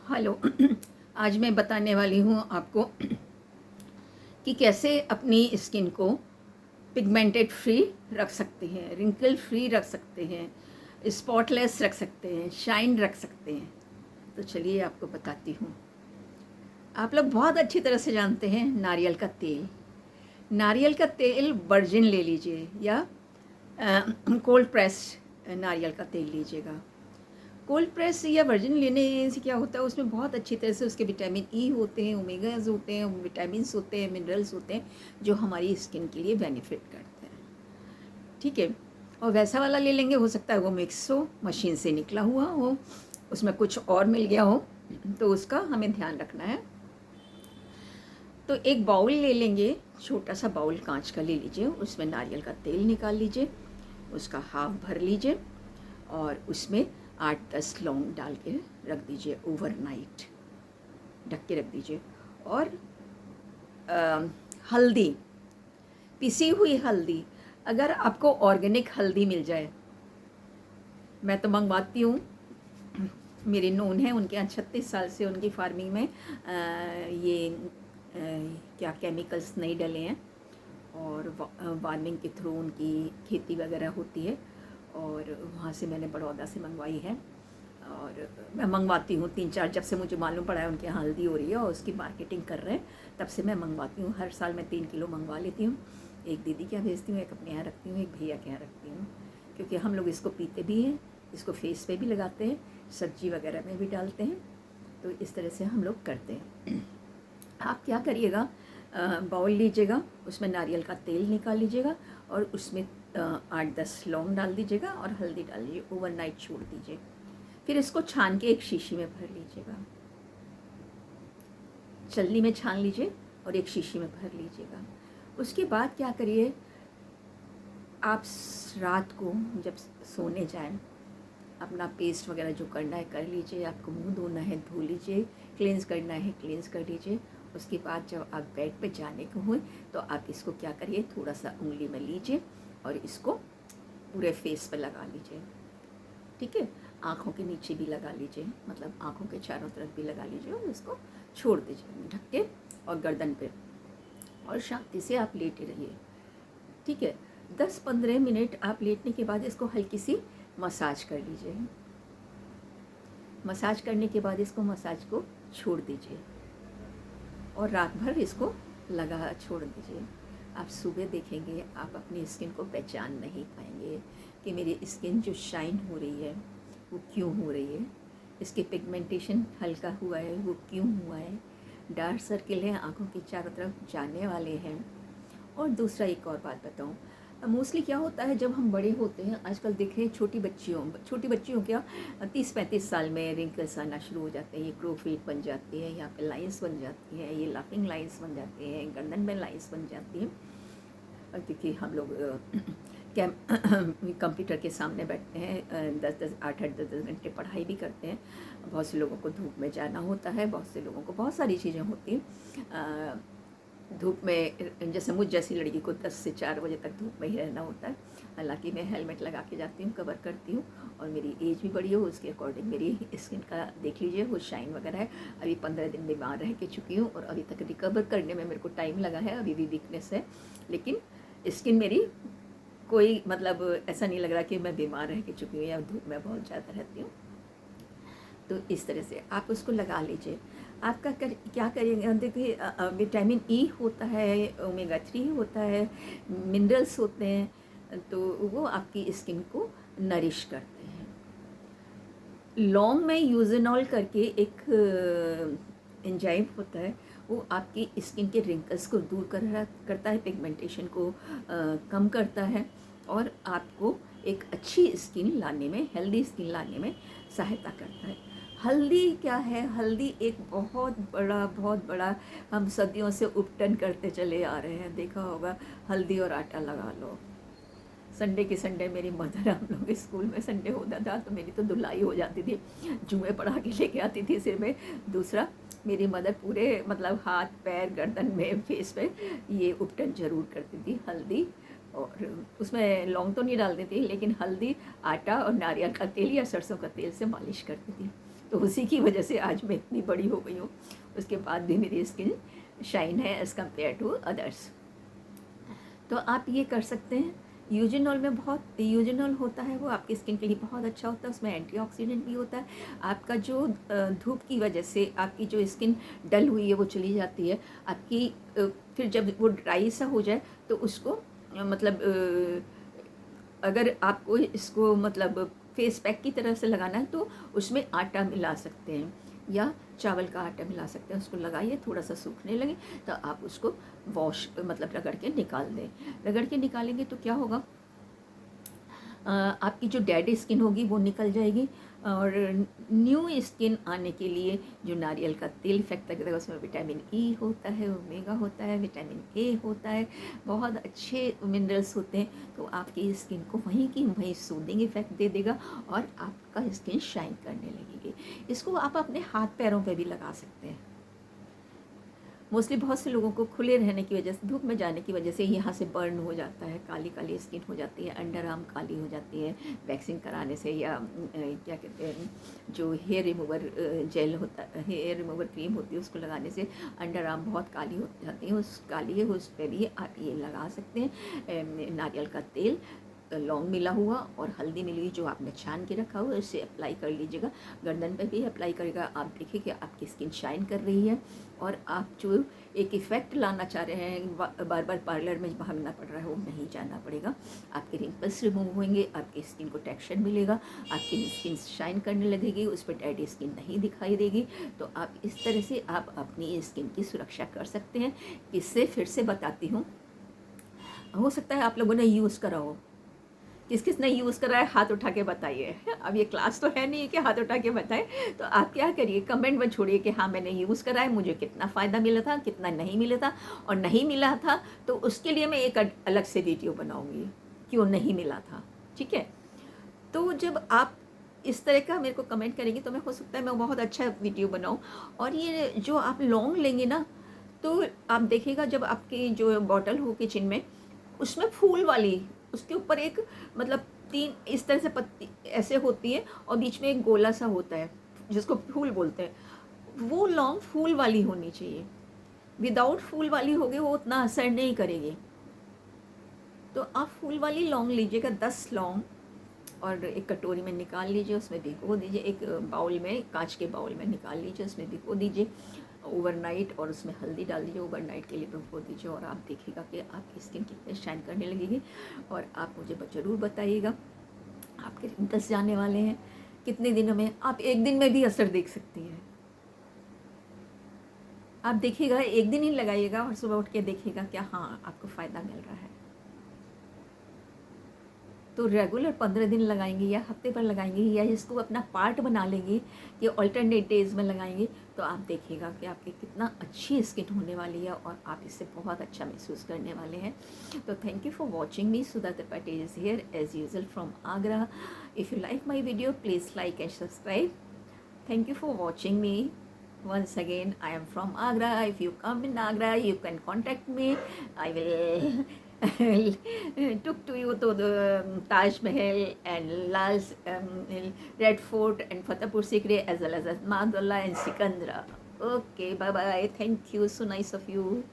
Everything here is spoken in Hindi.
हेलो। आज मैं बताने वाली हूँ आपको कि कैसे अपनी स्किन को पिगमेंटेड फ्री रख सकते हैं, रिंकल फ्री रख सकते हैं, स्पॉटलेस रख सकते हैं, शाइन रख सकते हैं। तो चलिए आपको बताती हूँ। आप लोग बहुत अच्छी तरह से जानते हैं नारियल का तेल। नारियल का तेल वर्जिन ले लीजिए या कोल्ड प्रेस्ड नारियल का तेल लीजिएगा। कोल्ड प्रेस या वर्जिन लेने से क्या होता है, उसमें बहुत अच्छी तरह से उसके विटामिन ई होते हैं, ओमेगाज होते हैं, विटामिन्स होते हैं, मिनरल्स होते हैं, जो हमारी स्किन के लिए बेनिफिट करते हैं। ठीक है। और वैसा वाला ले लेंगे, हो सकता है वो मिक्स हो, मशीन से निकला हुआ हो, उसमें कुछ और मिल गया हो, तो उसका हमें ध्यान रखना है। तो एक बाउल ले लेंगे, छोटा सा बाउल कांच का ले लीजिए, उसमें नारियल का तेल निकाल लीजिए, उसका हाफ भर लीजिए और उसमें 8-10 लौंग डाल के रख दीजिए, ओवरनाइट ढक के रख दीजिए। और हल्दी, पिसी हुई हल्दी, अगर आपको ऑर्गेनिक हल्दी मिल जाए, मैं तो मंगवाती हूँ, मेरे नोन हैं, उनके यहाँ 36 साल से उनकी फार्मिंग में ये क्या केमिकल्स नहीं डले हैं और वार्मिंग के थ्रू उनकी खेती वगैरह होती है, और वहाँ से मैंने बड़ौदा से मंगवाई है। और मैं मंगवाती हूँ 3-4, जब से मुझे मालूम पड़ा है उनके यहाँ हल्दी हो रही है और उसकी मार्केटिंग कर रहे हैं, तब से मैं मंगवाती हूँ। हर साल मैं 3 किलो मंगवा लेती हूँ। एक दीदी के यहाँ भेजती हूँ, एक अपने यहाँ रखती हूँ, एक भैया के यहाँ रखती हूँ, क्योंकि हम लोग इसको पीते भी हैं, इसको फेस पे भी लगाते हैं, सब्जी वगैरह में भी डालते हैं। तो इस तरह से हम लोग करते हैं। आप क्या करिएगा, बाउल लीजिएगा, उसमें नारियल का तेल निकाल लीजिएगा और उसमें 8-10 लौंग डाल दीजिएगा और हल्दी डाल लीजिए, ओवरनाइट छोड़ दीजिए। फिर इसको छान के एक शीशी में भर लीजिएगा, छलनी में छान लीजिए और एक शीशी में भर लीजिएगा। उसके बाद क्या करिए, आप रात को जब सोने जाएं, अपना पेस्ट वगैरह जो करना है कर लीजिए, आपको मुंह धोना है धो लीजिए, क्लींस करना है क्लींस कर लीजिए। उसके बाद जब आप बेड पे जाने को हुए तो आप इसको क्या करिए, थोड़ा सा उंगली में लीजिए और इसको पूरे फेस पे लगा लीजिए। ठीक है, आँखों के नीचे भी लगा लीजिए, मतलब आँखों के चारों तरफ भी लगा लीजिए और इसको छोड़ दीजिए ढक के, और गर्दन पे, और शांति से आप लेटे रहिए। ठीक है, 10-15 मिनट आप लेटने के बाद इसको हल्की सी मसाज कर लीजिए। मसाज करने के बाद इसको मसाज को छोड़ दीजिए और रात भर इसको लगा छोड़ दीजिए। आप सुबह देखेंगे, आप अपनी स्किन को पहचान नहीं पाएंगे कि मेरी स्किन जो शाइन हो रही है वो क्यों हो रही है, इसके पिगमेंटेशन हल्का हुआ है वो क्यों हुआ है, डार्क सर्किल है आँखों के चारों तरफ जाने वाले हैं। और दूसरा एक और बात बताऊँ, मोस्टली क्या होता है जब हम बड़े होते हैं, आजकल देखें छोटी बच्चियों क्या 30-35 साल में रिंकल्स आना शुरू हो जाते हैं, ये क्रो फेट बन जाती है, यहाँ पे लाइंस बन जाती हैं, ये लाफिंग लाइंस बन जाती हैं, गर्दन में लाइंस बन जाती हैं। क्योंकि हम लोग कंप्यूटर के सामने बैठते हैं, 8-10 घंटे पढ़ाई भी करते हैं। बहुत से लोगों को धूप में जाना होता है, बहुत से लोगों को बहुत सारी चीज़ें होती हैं। धूप में, जैसे मुझ जैसी लड़की को 10 से 4 बजे तक धूप में ही रहना होता है। हालांकि मैं हेलमेट लगा के जाती हूँ, कवर करती हूँ, और मेरी एज भी बड़ी हो, उसके अकॉर्डिंग मेरी स्किन का देख लीजिए वो शाइन वगैरह है। अभी 15 दिन बीमार रह के चुकी हूँ और अभी तक रिकवर करने में मेरे को टाइम लगा है, अभी भी वीकनेस है, लेकिन स्किन मेरी कोई मतलब ऐसा नहीं लग रहा कि मैं बीमार रह के चुकी हूँ या धूप में बहुत ज़्यादा रहती हूँ। तो इस तरह से आप उसको लगा लीजिए। आपका क्या करिएगा, देखिए विटामिन ई होता है, ओमेगा 3 होता है, मिनरल्स होते हैं, तो वो आपकी स्किन को नरिश करते हैं। लौंग में यूजेनॉल करके एक एंजाइम होता है, वो आपकी स्किन के रिंकल्स को दूर करता है, पिगमेंटेशन को कम करता है और आपको एक अच्छी स्किन लाने में, हेल्दी स्किन लाने में सहायता करता है। हल्दी क्या है, हल्दी एक बहुत बड़ा हम सदियों से उपटन करते चले आ रहे हैं। देखा होगा, हल्दी और आटा लगा लो। संडे के संडे मेरी मदर, हम लोग स्कूल में संडे होता था तो मेरी तो धुलाई हो जाती थी, जुएँ पढ़ा के लेके आती थी सिर में। दूसरा, मेरी मदर पूरे मतलब हाथ पैर गर्दन में फेस पे ये उपटन जरूर करती थी, हल्दी, और उसमें लौंग तो नहीं डालती थी, लेकिन हल्दी, आटा और नारियल का तेल या सरसों का तेल से मालिश करती थी। तो उसी की वजह से आज मैं इतनी बड़ी हो गई हूँ, उसके बाद भी मेरी स्किन शाइन है एज़ कम्पेयर टू अदर्स। तो आप ये कर सकते हैं। यूजेनॉल में बहुत यूजेनॉल होता है, वो आपकी स्किन के लिए बहुत अच्छा होता है, उसमें एंटीऑक्सीडेंट भी होता है। आपका जो धूप की वजह से आपकी जो स्किन डल हुई है वो चली जाती है आपकी। फिर जब वो ड्राई सा हो जाए तो उसको मतलब अगर आपको इसको मतलब फेस पैक की तरह से लगाना है तो उसमें आटा मिला सकते हैं या चावल का आटा मिला सकते हैं। उसको लगाइए, थोड़ा सा सूखने लगे तो आप उसको वॉश मतलब रगड़ के निकाल दें। रगड़ के निकालेंगे तो क्या होगा, आपकी जो डेड स्किन होगी वो निकल जाएगी, और न्यू स्किन आने के लिए जो नारियल का तेल इफेक्ट करेगा, उसमें विटामिन ई होता है, ओमेगा होता है, विटामिन ए होता है, बहुत अच्छे मिनरल्स होते हैं। तो आपकी स्किन को वहीं की वहीं सूदिंग इफेक्ट दे देगा और आपका स्किन शाइन करने लगेगी। इसको आप अपने हाथ पैरों पे भी लगा सकते हैं। मोस्टली बहुत से लोगों को खुले रहने की वजह से, धूप में जाने की वजह से यहाँ से बर्न हो जाता है, काली काली स्किन हो जाती है, अंडर आर्म काली हो जाती है वैक्सिंग कराने से, या क्या कहते हैं जो हेयर रिमूवर जेल होता है, हेयर रिमूवर क्रीम होती है, उसको लगाने से अंडर आर्म बहुत काली हो जाती है। उस काली है उस पर भी आप ये लगा सकते हैं। नारियल का तेल, लौंग मिला हुआ और हल्दी मिली हुई जो आपने छान के रखा हुआ है, उससे अप्लाई कर लीजिएगा। गर्दन पे भी अप्लाई करेगा, आप देखिए कि आपकी स्किन शाइन कर रही है और आप जो एक इफ़ेक्ट लाना चाह रहे हैं, बार बार पार्लर में भागना पड़ रहा है, वो नहीं जाना पड़ेगा। आपके रिंकल्स रिमूव होंगे, आपकी स्किन को टेक्सचर मिलेगा, आपकी स्किन शाइन करने लगेगी, उस पर डेड स्किन नहीं दिखाई देगी। तो आप इस तरह से आप अपनी स्किन की सुरक्षा कर सकते हैं। किससे, फिर से बताती हूँ, हो सकता है आप लोगों ने यूज़ करा हो, किस किस ने यूज़ करा है हाथ उठा के बताइए। अब ये क्लास तो है नहीं कि हाथ उठा के बताएं, तो आप क्या करिए, कमेंट में छोड़िए कि हाँ मैंने यूज़ करा है, मुझे कितना फ़ायदा मिला था, कितना नहीं मिला था, और नहीं मिला था तो उसके लिए मैं एक अलग से वीडियो बनाऊँगी क्यों नहीं मिला था। ठीक है, तो जब आप इस तरह का मेरे को कमेंट करेंगे तो मैं, हो सकता है मैं बहुत अच्छा वीडियो बनाऊँ। और ये जो आप लौंग लेंगे ना, तो आप देखिएगा जब आपकी जो बॉटल हो किचन में, उसमें फूल वाली, उसके ऊपर एक मतलब 3 इस तरह से पत्ती ऐसे होती है और बीच में एक गोला सा होता है जिसको फूल बोलते हैं, वो लौंग फूल वाली होनी चाहिए। विदाउट फूल वाली होगी वो उतना असर नहीं करेगी। तो आप फूल वाली लौंग लीजिएगा, 10 लौंग, और एक कटोरी में निकाल लीजिए, उसमें भिगो दीजिए, एक बाउल में, कांच के बाउल में निकाल लीजिए, उसमें भिगो दीजिए ओवरनाइट, और उसमें हल्दी डाल दीजिए, ओवरनाइट के लिए भिगो दीजिए, और आप देखिएगा कि आपकी स्किन कितने शाइन करने लगेगी। और आप मुझे ज़रूर बताइएगा, आपके रिंकल्स जाने वाले हैं कितने दिनों में। आप एक दिन में भी असर देख सकती हैं। आप देखिएगा, एक दिन ही लगाइएगा और सुबह उठ के देखिएगा क्या हाँ आपको फ़ायदा मिल रहा है। तो रेगुलर 15 दिन लगाएंगे या हफ्ते पर लगाएंगे या इसको अपना पार्ट बना लेंगे कि ऑल्टरनेट डेज में लगाएंगे, तो आप देखिएगा कि आपकी कितना अच्छी स्किन होने वाली है और आप इससे बहुत अच्छा महसूस करने वाले हैं। तो thank you for watching me. Sudha Tripathi is here as usual from Agra. If you like my video please like and subscribe. Thank you for watching me. Once again, I am from Agra. If you come in Agra, you can contact me. I will took to you to the Taj Mahal and Red Fort and Fatehpur Sikri, as well as Ahmadullah and Sikandra. Okay, bye bye. Thank you. So nice of you.